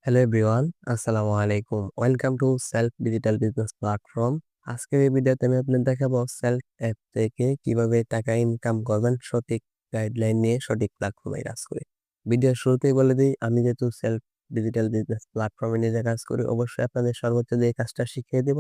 Hello everyone, আসসালামু আলাইকুম। Welcome to self digital business platform. আজকের এই ভিডিওতে আমি আপনাদের দেখাবো সেলফ অ্যাপ থেকে কিভাবে টাকা ইনকাম করবেন সঠিক গাইডলাইন নিয়ে সঠিক প্ল্যাটফর্মে কাজ করে। ভিডিওর শুরুতেই বলে দিই, আমি যেহেতু সেলফ ডিজিটাল বিজনেস প্ল্যাটফর্মে নিজে কাজ করি, অবশ্যই আপনাদের সর্বোচ্চ দিয়ে কাজটা শিখিয়ে দেব।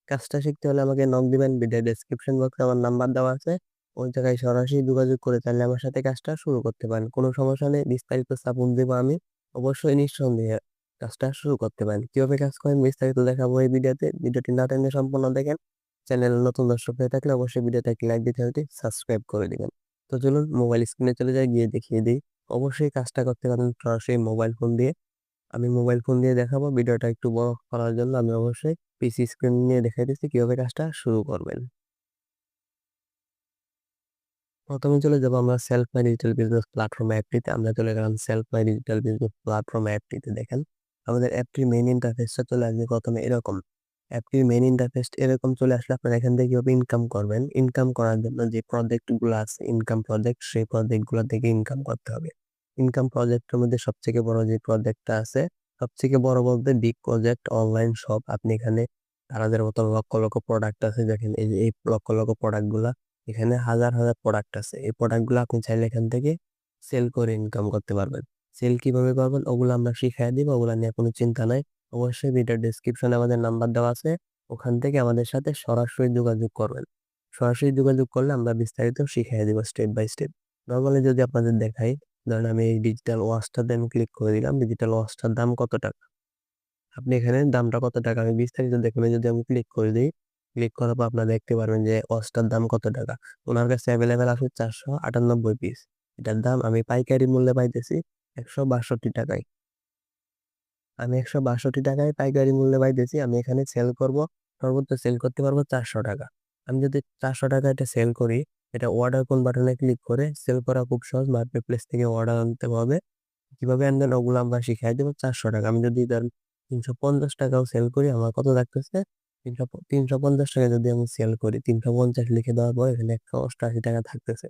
কাজটা শিখতে হলে আমাকে নক দিবেন। ভিডিও ডেসক্রিপশন বক্সে আমার নাম্বার দেওয়া আছে, ওই জায়গায় সরাসরি যোগাযোগ করে চাইলে আমার সাথে কাজটা শুরু করতে পারেন। কোনো সমস্যা নেই, বিস্তারিত সাপোর্ট দেবো আমি। অবশ্যই নিঃসন্দেহে কাজটা শুরু করতে পারেন। কিভাবে কাজ করেন বিস্তারিত দেখাবো এই ভিডিওতে। ভিডিওটি না টেনে সম্পূর্ণ দেখেন। চ্যানেলে নতুন দর্শক হয়ে থাকলে অবশ্যই ভিডিওতে একটি লাইক দিয়ে চ্যানেলটি সাবস্ক্রাইব করে দিবেন। তো চলুন মোবাইল স্ক্রিনে চলে যাই, গিয়ে দেখিয়ে দিই। অবশ্যই কাজটা করতে পারেন সরাসরি মোবাইল ফোন দিয়ে। আমি মোবাইল ফোন দিয়ে দেখাবো। ভিডিওটা একটু বড় করার জন্য আমি অবশ্যই পিসি স্ক্রিন নিয়ে দেখাই দিচ্ছি কিভাবে কাজটা শুরু করবেন। প্রথমে চলে যাবো আমরা self my digital business platform অ্যাপটিতে। আমরা চলে গেলাম self my digital business platform অ্যাপটিতে। দেখেন আমাদের অ্যাপটির মেইন ইন্টারফেসটা চলে আসবে প্রথমে এরকম। অ্যাপটির মেইন ইন্টারফেস এরকম চলে আসলে আপনারা এখান থেকে কিভাবে ইনকাম করবেন, ইনকাম করার জন্য যে প্রজেক্ট গুলো আছে ইনকাম প্রজেক্ট, সেই প্রজেক্ট গুলো থেকে ইনকাম করতে হবে। ইনকাম প্রজেক্টের মধ্যে সবথেকে বড় যে প্রজেক্টটা আছে, সবথেকে বড় বলতে বিগ প্রজেক্ট অনলাইন শপ। আপনি এখানে তাদের মতো লক্ষ লক্ষ প্রোডাক্ট আছে। দেখেন এই যে এই লক্ষ লক্ষ প্রোডাক্ট গুলা, এখানে হাজার হাজার প্রোডাক্ট আছে। এই প্রোডাক্ট গুলো আপনি চাইলে এখান থেকে সেল করে ইনকাম করতে পারবেন। সেল কিভাবে করবেন ওগুলো আমরা শিখাই দিব, ওগুলো নিয়ে কোনো চিন্তা নাই। অবশ্যই ভিডিও ডেসক্রিপশনে আমাদের নাম্বার দেওয়া আছে, ওখান থেকে আমাদের সাথে সরাসরি যোগাযোগ করবেন। সরাসরি যোগাযোগ করলে আমরা বিস্তারিত শিখিয়ে দিব স্টেপ বাই স্টেপ। নর্মালি যদি আপনাদের দেখাই, ধরেন আমি এই ডিজিটাল ওয়াচটাতে আমি ক্লিক করে দিলাম। ডিজিটাল ওয়াচটার দাম কত টাকা, আপনি এখানে দামটা কত টাকা আমি বিস্তারিত দেখবেন। যদি আমি ক্লিক করে দিই, ক্লিক করার পর আপনারা দেখতে পারবেন যে ওয়াচটার দাম কত টাকা। ওনার কাছে অ্যাভেলেবেল আছে 498 পিস। এটার দাম আমি পাইকারি মূল্যে পাইতেছি 162 টাকায়। আমি 162 টাকায় পাইকারি মূল্যে পাইতেছি। আমি এখানে সেল করব, সর্বোচ্চ সেল করতে পারবো 400 টাকা। আমি যদি 400 টাকা এটা সেল করি, এটা অর্ডার কোন বাটনে ক্লিক করে সেল করা খুব সহজ। মার্কেট প্লেস থেকে অর্ডার আনতে হবে, কিভাবে আনবেন ওগুলো আমরা শিখাই দেবো। 400 টাকা আমি যদি ধরেন 350 টাকাও সেল করি, আমার কত থাকতেছে 350 টাকা। যদি আমি সেল করি 350 লিখে দেওয়ার পর এখানে 188 টাকা থাকতেছে।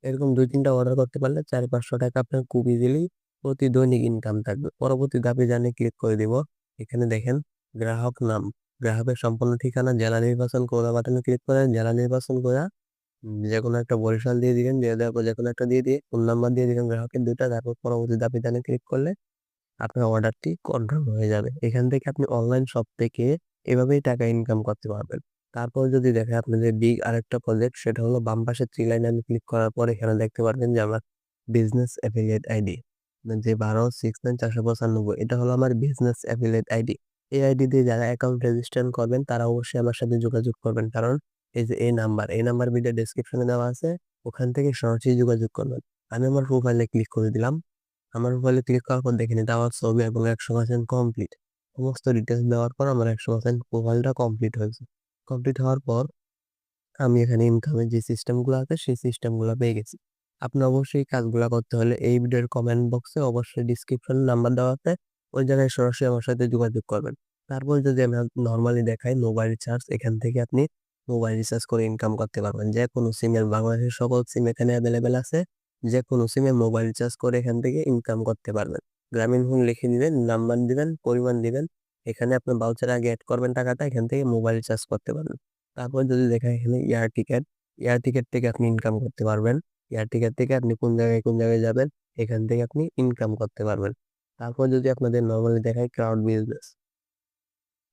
এরকম 2-3টা অর্ডার করতে পারলে 400-500 টাকা আপনার খুব ইজিলি প্রতি দৈনিক ইনকাম থাকবে। পরবর্তী ধাপে জানে ক্লিক করে দিব। এখানে দেখেন গ্রাহক নাম, গ্রাহকের সম্পূর্ণ ঠিকানা, জেলা নির্বাচন করা বাটনে ক্লিক করে জেলা নির্বাচন করে যেকোনো একটা বরিশাল দিয়ে দিবেন, দিয়ে দেওয়ার পর যেকোনো একটা দিয়ে দিয়ে ফোন নাম্বার দিয়ে দিবেন গ্রাহকের দুইটা। তারপর পরবর্তী ধাপে জানে ক্লিক করলে আপনার অর্ডারটি কনফার্ম হয়ে যাবে। এখান থেকে আপনি অনলাইন শপ থেকে এভাবেই টাকা ইনকাম করতে পারবেন। তারপর যদি দেখেন আপনাদের বিগ আরেকটা প্রজেক্ট, সেটা হলো বাম পাশের থ্রি লাইনে আমি ক্লিক করার পর এখানে দেখতে পারবেন যে আমার বিজনেস অ্যাফিলিয়েট আইডি, যে 1269 495, এটা হলো আমার বিজনেস অ্যাফিলিয়েট আইডি। এই আইডি দিয়ে যারা অ্যাকাউন্ট রেজিস্ট্রেশন করবেন তারা অবশ্যই আমার সাথে যোগাযোগ করবেন, কারণ এই যে এই নাম্বার ভিডিও ডেসক্রিপশনে দেওয়া আছে, ওখান থেকে সরাসরি যোগাযোগ করবেন। আমি আমার প্রোফাইলে ক্লিক করে দিলাম। আমার মোবাইলে ক্লিক করার পর দেখে নিতে আমার ছবি এবং 100% কমপ্লিট। সমস্ত ডিটেলস দেওয়ার পর আমার 100% প্রোফাইলটা কমপ্লিট হয়েছে। কমপ্লিট হওয়ার পর আমি এখানে ইনকামের যে সিস্টেমগুলো আছে সেই সিস্টেমগুলো পেয়ে গেছি। আপনি অবশ্যই কাজগুলো করতে হলে এই ভিডিওর কমেন্ট বক্সে অবশ্যই ডিসক্রিপশন নাম্বার দেওয়া আছে, ওই জায়গায় সরাসরি আমার সাথে যোগাযোগ করবেন। তারপর যদি আমি নর্মালি দেখাই মোবাইল রিচার্জ, এখান থেকে আপনি মোবাইল রিচার্জ করে ইনকাম করতে পারবেন। যে কোনো সিমের, বাংলাদেশের সকল সিম এখানে অ্যাভেলেবেল আছে। যে কোনো সিমে মোবাইল রিচার্জ করে এখান থেকে ইনকাম করতে পারবেন। গ্রামীণ ফোন লিখে দিবেন, নাম্বার দিবেন, পরিমাণ দিবেন। এখানে আপনার ভাউচার আগে অ্যাড করবেন টাকাটা, এখান থেকে মোবাইল রিচার্জ করতে পারবেন। তারপর যদি দেখা এখানে এয়ার টিকেট, এয়ার টিকেট থেকে আপনি ইনকাম করতে পারবেন। এয়ার টিকেট থেকে আপনি কোন জায়গায় যাবেন এখান থেকে আপনি ইনকাম করতে পারবেন। তারপর যদি আপনাদের নর্মালি দেখায় ক্রাউড বিজনেস,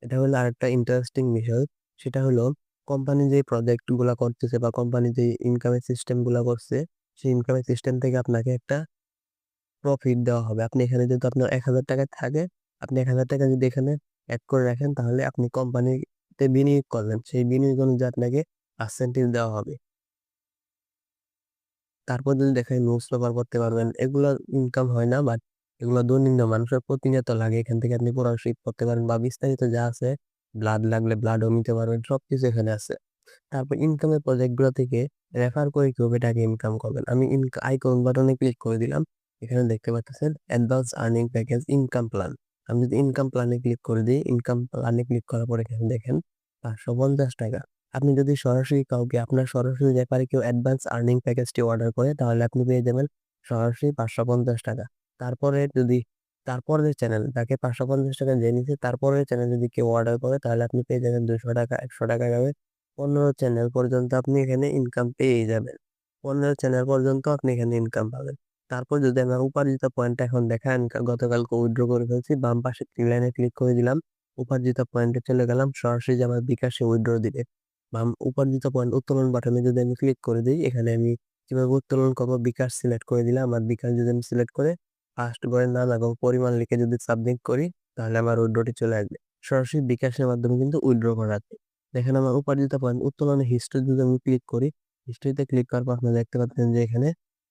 এটা হলো আরেকটা ইন্টারেস্টিং বিষয়। সেটা হলো কোম্পানি যে প্রজেক্ট গুলা করতেছে বা কোম্পানি যে ইনকামের সিস্টেম গুলা করছে, সেই ইনকামের সিস্টেম থেকে আপনাকে একটা প্রফিট দেওয়া হবে। আপনি এখানে যদি আপনার 1,000 টাকা থাকে, আপনি 1,000 টাকা যদি এখানে অ্যাড করে রাখেন তাহলে আপনি কোম্পানিতে বিনিয়োগ করলেন, সেই বিনিয়োগ অনুযায়ী আপনাকে পার্সেন্টেজ দেওয়া হবে। তারপর যদি দেখেন নিউজ পেপার পড়তে পারবেন। এগুলো ইনকাম হয় না, বাট এগুলো দৈনন্দিন মানুষের প্রতিনিয়ত লাগে। এখান থেকে আপনি পড়াশোনা করতে পারেন বা বিস্তারিত যা আছে, ব্লাড লাগলে ব্লাডও নিতে পারবেন, সবকিছু এখানে আছে। তারপর ইনকামের প্রজেক্ট গুলো থেকে রেফার করে কিভাবে টাকা ইনকাম করবেন, আমি আইকন বাটনে ক্লিক করে দিলাম। এখানে দেখতে পাচ্ছেন advance earning package income plan. আমি যদি ইনকাম প্ল্যানে ক্লিক করে দিই, ইনকাম প্ল্যানে ক্লিক করার পর এখানে দেখেন 550 টাকা। আপনি যদি সরাসরি কাউকে আপনার সরাসরি ব্যাপারে কেউ অ্যাডভান্স আর্নিং প্যাকেজটি অর্ডার করে তাহলে আপনি পেয়ে যাবেন সরাসরি 550 টাকা। তারপরে যদি তারপরের চ্যানেল যাকে ৳৫৫০ দিয়ে নিছে তারপরের চ্যানেল যদি কেউ অর্ডার করে তাহলে আপনি পেয়ে যাবেন ৳200, ৳100 যাবে। ১৫ চ্যানেল পর্যন্ত আপনি এখানে ইনকাম পেয়েই যাবেন। ১৫ চ্যানেল পর্যন্ত আপনি এখানে ইনকাম পাবেন। তারপর যদি আমার উপার্জিত পয়েন্টটা এখন দেখায়, গতকালকে উইথড্র করে ফেলছি। বাম পাশে 3 লাইনে ক্লিক করে দিলাম। উপার্জিত পয়েন্টে চলে গেলাম। সরাসরি যে আমার বিকাশে উইথড্র দিবে। উপার্জিত পয়েন্ট উত্তোলন বাটনে যদি আমি ক্লিক করে দেই, এখানে আমি কিভাবে উত্তোলন করব বিকাশ সিলেক্ট করে দিলাম। আমার বিকাশ যদি আমি সিলেক্ট করে ফার্স্ট ঘরের নাম এবং পরিমাণ লিখে যদি সাবমিট করি, তাহলে আমার উইথড্রটি চলে আসবে। সরাসরি বিকাশের মাধ্যমে কিন্তু উইথড্র করা যায়। দেখেন আমার উপার্জিত পয়েন্ট উত্তোলনের হিস্ট্রি যদি আমি ক্লিক করি, হিস্ট্রিতে ক্লিক করার পর আপনারা দেখতে পাচ্ছেন যে এখানে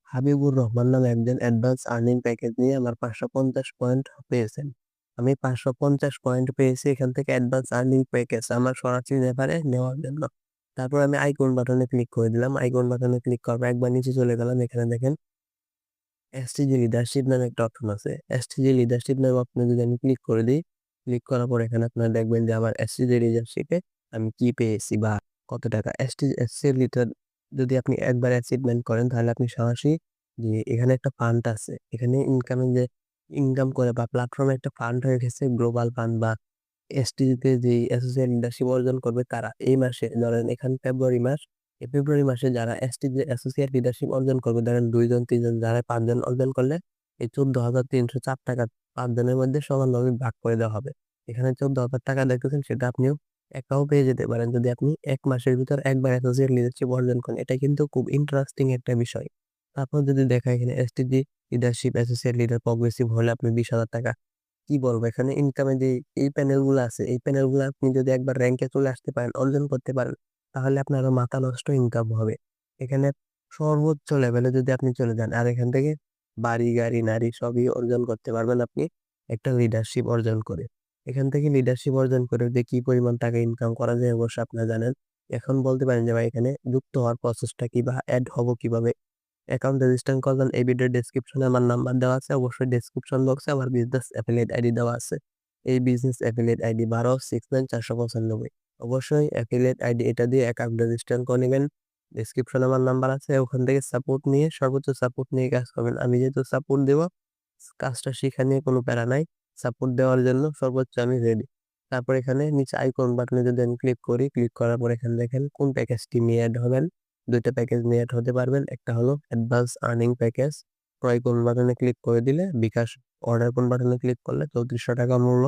হাবিবুর রহমান নামে একজন অ্যাডভান্স আর্নিং প্যাকেজ নিয়ে আমার ৫৫০ পয়েন্ট পেয়েছেন। আমি ৫৫০ পয়েন্ট পেয়েছি এখান থেকে অ্যাডভান্স আর্নিং প্যাকেজ আমার সরাসরি রেফারে নেওয়ার জন্য। তারপর আমি আইকন বাটনে ক্লিক করে দিলাম। আইকন বাটনে ক্লিক করার পর একবার নিচে চলে গেলাম। এখানে দেখেন এসটিজি লিডারশিপ নামে একটা অপশন আছে। এসটিজি লিডারশিপ নামে অপশনে যদি আমি ক্লিক করে দেই, ক্লিক করার পর এখানে আপনারা দেখবেন যে আমার এসটিজি লিডারশিপে আমি কি পেয়েছি বা কত টাকা। এসসি লিডার যদি আপনি একবার অ্যাচিভমেন্ট করেন তাহলে আপনি সরাসরি যে এখানে একটা ফান্ড আছে। এখানে ইনকাম করে বা প্ল্যাটফর্মে একটা ফান্ড হয়ে গেছে গ্লোবাল ফান্ড বা এসটিজিতে যেই অ্যাসোসিয়েট লিডারশিপ অর্জন করবে তারা এই মাসে ধরেন এখন ফেব্রুয়ারি মাস, এই ফেব্রুয়ারি মাসে যারা এসটিজি অ্যাসোসিয়েট লিডারশিপ অর্জন করবে ধরেন ২ জন ৩ জন যারা ৫ জন অর্জন করলে এই ৳১৪,৩০৪ ৫ জনের মধ্যে সমানভাবে ভাগ করে দেওয়া হবে। এখানে ৳১৪,০০০ দেখতেছেন সেটা আপনিও একাও পেয়ে যেতে পারেন যদি আপনি ১ মাসের ভিতর একবার অ্যাসোসিয়েট লিডারশিপ অর্জন করেন। এটা কিন্তু খুব ইন্টারেস্টিং একটা বিষয়। তারপর যদি দেখা এখানে STG leadership associate leader progressive হলে আপনি ৳২০,০০০ কি বলবো এখানে ইনকামের যে এই প্যানেলগুলো আছে, এই প্যানেলগুলো আপনি যদি একবার র‍্যাংকে চলে আসতে পারেন, অর্জন করতে পারেন, তাহলে আপনার আরো মাথা নষ্ট ইনকাম হবে। এখানে সর্বোচ্চ লেভেলে যদি আপনি চলে যান আর এখান থেকে বাড়ি, গাড়ি, নারী সবই অর্জন করতে পারবেন আপনি একটা লিডারশিপ অর্জন করে। এখান থেকে লিডারশিপ অর্জন করে যে কি পরিমাণ টাকা ইনকাম করা যায় অবশ্যই আপনারা জানেন। এখন বলতে পারেন যে ভাই এখানে যুক্ত হওয়ার প্রসেসটা কি বা এড হব কিভাবে? অ্যাকাউন্ট রেজিস্ট্রেশন করবেন এই ভিডিওর ডেসক্রিপশনে আমার নাম্বার দেওয়া আছে। অবশ্যই ডেসক্রিপশন বক্সে আমার বিজনেস এফিলিয়েট আইডি দেওয়া আছে। এই বিজনেস এফিলিয়েট আইডি 1269 495। অবশ্যই এফিলিয়েট আইডি এটা দিয়ে অ্যাকাউন্ট রেজিস্ট্রেশন করে নিবেন। ডেসক্রিপশনে আমার নাম্বার আছে। ওখান থেকে সাপোর্ট নিয়ে সর্বোচ্চ সাপোর্ট নিয়ে কাজ করবেন। আমি যেহেতু সাপোর্ট দেব, কাজটা শিখা নিয়ে কোনো প্যারা নাই। সাপোর্ট দেওয়ার জন্য সর্বোচ্চ আমি রেডি। তারপর এখানে নিচে আইকন বাটনে যদি আমি ক্লিক করি, ক্লিক করার পর এখানে দেখেন কোন প্যাকেজটি নিয়ে এড হবেন। ২ টা প্যাকেজ নিয়ে এড হতে পারবেন। একটা হলো অ্যাডভান্স আর্নিং প্যাকেজ। ক্রয় করুন বাটনে ক্লিক করে দিলে বিকাশ অর্ডার করুন বাটনে ক্লিক করলে ৳৩৪০০ মূল্য।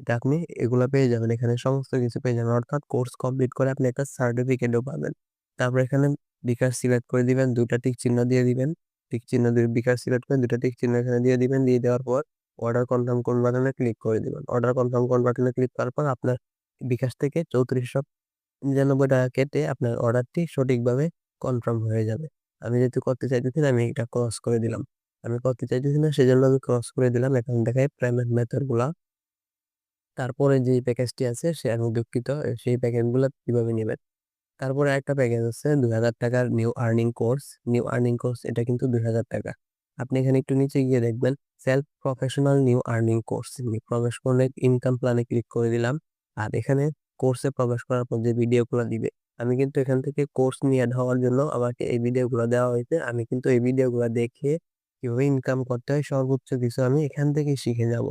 এটা আপনি এগুলা পেয়ে যাবেন। এখানে সমস্ত কিছু পেয়ে যাবেন। অর্থাৎ কোর্স কমপ্লিট করে আপনি একটা সার্টিফিকেটও পাবেন। তারপর এখানে বিকাশ সিলেক্ট করে দিবেন। ২ টা টিক চিহ্ন দিয়ে দিবেন। টিক চিহ্ন দিয়ে বিকাশ সিলেক্ট করে ২ টা টিক চিহ্ন এখানে দিয়ে দিবেন। দিয়ে দেওয়ার পর অর্ডার কনফার্ম করুন বাটনে ক্লিক করে দিবেন। অর্ডার কনফার্ম করুন বাটনে ক্লিক করার পর আপনার বিকাশ থেকে ৳৩৪৯৯ কেটে আপনার অর্ডারটি সঠিকভাবে কনফার্ম হয়ে যাবে। আমি যেহেতু করতে চাইতেছি না, আমি এটা ক্রস করে দিলাম। আমি করতে চাইতেছি না সেজন্য আমি ক্রস করে দিলাম। এখন দেখায় পেমেন্ট মেথড গুলা। তারপরে যেই প্যাকেজটি আছে আমি দুঃখিত সেই প্যাকেজগুলা কিভাবে নিবেন। তারপরে আরেকটা প্যাকেজ আছে ৳২,০০০ র new earning course. New earning course এটা কিন্তু ৳২,০০০। আপনি এখানে একটু নিচে গিয়ে দেখবেন self professional new earning course. প্রবেশ করলে ইনকাম প্ল্যানে ক্লিক করে দিলাম। আর এখানে কোর্সে প্রবেশ করার পর যে ভিডিওগুলা দিবে, আমি কিন্তু এখান থেকে কোর্স নিয়ে এড হওয়ার জন্য আমাকে এই ভিডিওগুলা দেওয়া হয়েছে। আমি কিন্তু এই ভিডিওগুলা দেখে কিভাবে ইনকাম করতে হয় সর্বোচ্চ কিছু আমি এখান থেকেই শিখে যাব।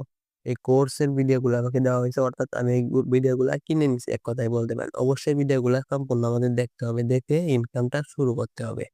এই কোর্সের ভিডিওগুলো আমাকে দেওয়া হয়েছে অর্থাৎ আমি এই ভিডিওগুলা কিনে নিছি এক কথায় বলতে পারেন। অবশ্যই ভিডিওগুলা সম্পূর্ণ আমাদের দেখতে হবে। দেখে ইনকামটা শুরু করতে হবে।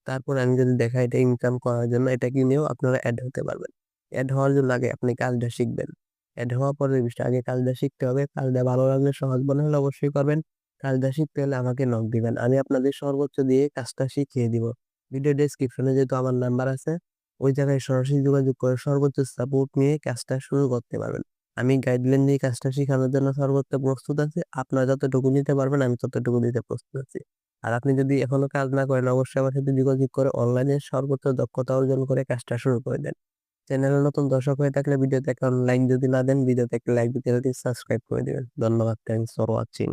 তারপর আমি যদি দেখাই এটা ইনকাম করার জন্য এটা কিনেও আপনারা এড হতে পারবেন। এড হওয়ার জন্য আগে আপনি কাজটা শিখবেন। এড হওয়ার পরে বিষয় আগে কাজটা শিখতে হবে। কাজটা ভালো লাগলে সহজ মনে হলে অবশ্যই করবেন। কাজটা শিখতে হলে আমাকে নক দিবেন। আমি আপনাদের সর্বোচ্চ দিয়ে কাজটা শিখিয়ে দিব। ভিডিও ডেসক্রিপশনে যেহেতু আমার নাম্বার আছে, ওই জায়গায় সরাসরি যোগাযোগ করে সর্বোচ্চ সাপোর্ট নিয়ে কাজটা শুরু করতে পারবেন। আমি গাইডলাইন দিয়ে কাজটা শিখানোর জন্য সর্বোচ্চ প্রস্তুত আছি। আপনারা যতটুকু নিতে পারবেন আমি ততটুকু দিতে প্রস্তুত আছি। আর আপনি যদি এখনো কাজ না করেন অবশ্যই আমার সাথে যোগাযোগ করে অনলাইনে সর্বোচ্চ দক্ষতা অর্জন করে কাজটা শুরু করে দেন। চ্যানেলে নতুন দর্শক হয়ে থাকলে ভিডিওতে একটা লাইক যদি না দেন, ভিডিওতে একটা লাইক দিতে সাবস্ক্রাইব করে দিবেন। ধন্যবাদ। Thanks for watching.